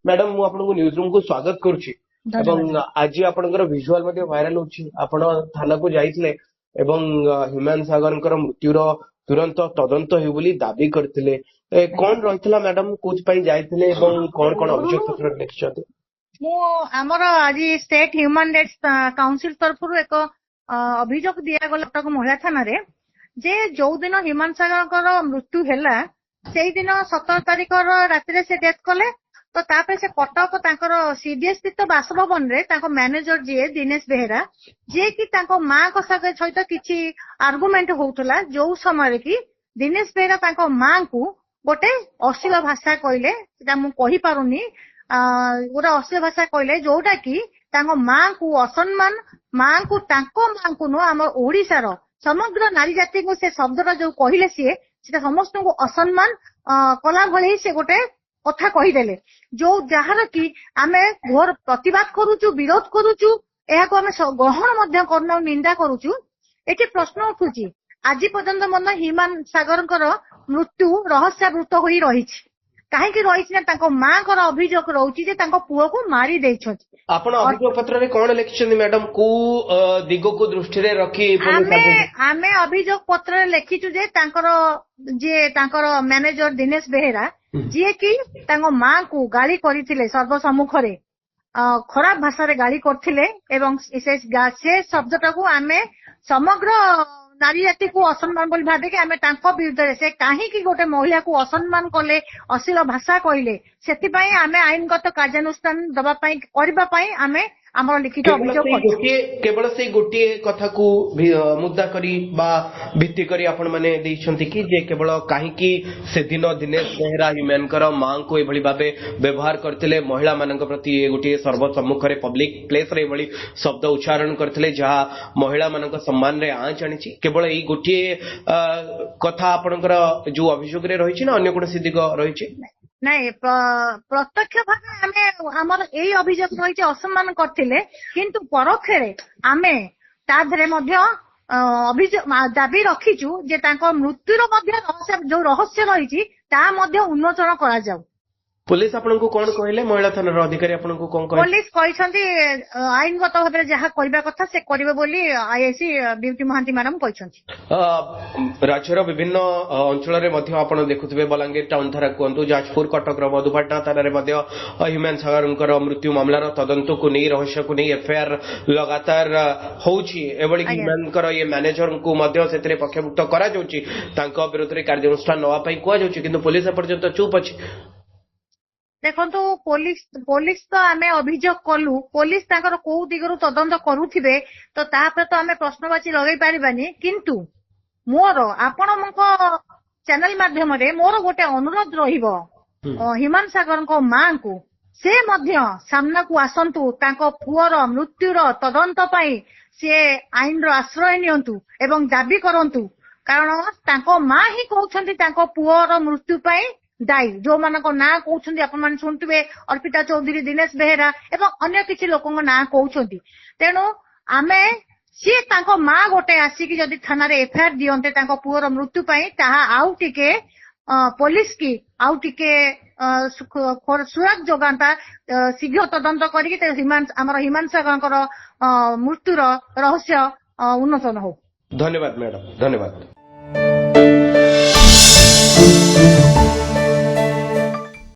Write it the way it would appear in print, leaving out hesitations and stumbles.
Madam मु आपनको news room को स्वागत करुच्ची आज आपनकर विजुअल मध्ये वायरल होची आपण थाना को जाइतले एवं हिमांशु सागर मृत्युर तुरंत तदंत हो बोली दाबी करथिले कौन रहितला मैडम कोच पई जाइतले एवं कौन कौन अभियोग पत्र लिखिछते मु हमर आज स्टेट ह्यूमन राइट्स काउंसिल तरफ एक अभियोग दिया गला कटक महिला थाना रे जे जो दिन हिमांशु सागर मृत्यु हैला सेई दिन 17 तारिख राति से डेथ कले तो तापर से कटक तांकर सीडीएस स्थित बासभवन रे तांको मैनेजर जी दिनेश बेहेरा जे कि तांको मां को सहित किछि आर्गुमेंट होउतला जो समय कि दिनेश बेहेरा तांको मां को गोटे अश्लील भाषा कहले सेटा मु कहि पारुनी गोटे अश्लील भाषा कहले जोटा कि तांको मां को असम्मान मां को तांको मां को न हमर ओडिसा रो समग्र नारी जाति को से शब्दटा जो कहले सी सेटा समस्त को असम्मान कला भली से गोटे कथा कहीदेले जो जहार कि आमे घोर प्रतिवाद करूचु विरोध करूचु एहाको आमे ग्रहण मध्य करना निंदा करूचु एठी प्रश्न उठुची आज पर्यंत मन हिमांशु सागरकर मृत्यु रहस्यावृत होई रहिछि काहेकि रहिछि ना तांको मां कर अभियोग रहउची जे तांको पुओ को मारी दैछथि आपण अभियोग पत्र रे कोन लिखिछन मैडम को दिगो को दृष्टि रे रखी आमे अभियोग पत्र रे लिखिछु जे तांकर मैनेजर दिनेश बेहेरा जे कि तांको मां को गाली करिथिले सर्व सम्मुख रे खराब भाषा रे गाली करथिले एवं से शब्दटा को आमे समग्र नारी जाति को असम्मान बोली भाबे कि आमे तांको विरुद्ध से काहे कि गोटे महिला को असम्मान कले अश्लील भाषा कहले सेति पई आमे आईनगत कार्यानुष्ठान दबा पई करबा पई आमे हमर लिखित अभियोग केवल से गोटे कथा को मुद्दा करी बा भित्ति करी आपण माने दैछंती कि जे केवल काहे कि से दिन दिनेश बेहेरा हिमानकर मां को एभली भाबे व्यवहार करथिले महिला मानक प्रति गोटे सर्व सम्मुख रे पब्लिक प्लेस रे एभली शब्द उच्चारण करथिले जहा महिला मानक सम्मान रे आंच आनिछि केवल एई गोटे कथा आपणकर जो अभियोग रे रहिछि ना अन्य कोनोसी दिग रहिछि नहीं प्रत्यक्ष भाव आमे हमर एई अभियोग रहिछि असम्मान करथिले किंतु परोक्षरे आमे ताधरे मध्य अभियोग दाबी रखिछु जे तांको मृत्युर मध्य रहस्य जो रहस्य रहिछि ता मध्य उन्मोचन करा जाऊ पुलिस आपनको कोन कहले महिला थानार अधिकारी आपनको कोन कहले पुलिस कहिसंती आईनगत भाबे जहा करबा कथा से करबे बोली आईएसी ब्यूटी महांती मैडम कहिसंती राज्यर विभिन्न अंचल रे मध्य आपण देखुथिबे बलांगीर टाउन थाना कोंतु जाजपुर कटक रो मधुपाटना थाना रे मध्य हिमांशु सागरकर मृत्यु मामलार तदंत को नै रहस्य को नै एफआईआर लगातार होउची एबळी हिमांशुकर ये मैनेजर को मध्य सेतरे पक्षभुक्त करा जाउची तांको विरुद्ध रे कार्यानुष्ठान नवा पई कुआ जाउची किंतु पुलिस पर्यंत चुप अछि देखो पुलिस तो आमे अभियोग कलु पुलिस ताकर को दिगरु तदंत करूथिबे तो तापर तो आमे प्रश्नवाची लगै पारिबानी किंतु मोर आपण मको चैनल माध्यम रे मोर गोटे अनुरोध रहिबो हिमांशु सागरको मां को से मध्य सामना को आसंतु ताको पुअर मृत्युर तदंत पई से आईन रो आश्रय नियंतु एवं दाबी करंतु कारण ताको मां ही कहउछंती ताको पुअर मृत्यु पई दायी जो मानक ना कहउछंती आपण मान सुनथिबे अर्पिता चौधरी दिनेश बेहेरा एवं अन्य किछि लोकक ना कहउछंती तेनु आमे सी तांको मां गोटे आसी कि जदि थाना रे एफआईआर दियंते तांको पुअर मृत्यु पई ताहा आउ टिके पुलिस की आउ टिके सुरक्षा जोगांता शीघ्र तदंत करिके हमर हिमांशु सागरकर मृत्युर रहस्य उन्मोचन हो धन्यवाद मैडम धन्यवाद।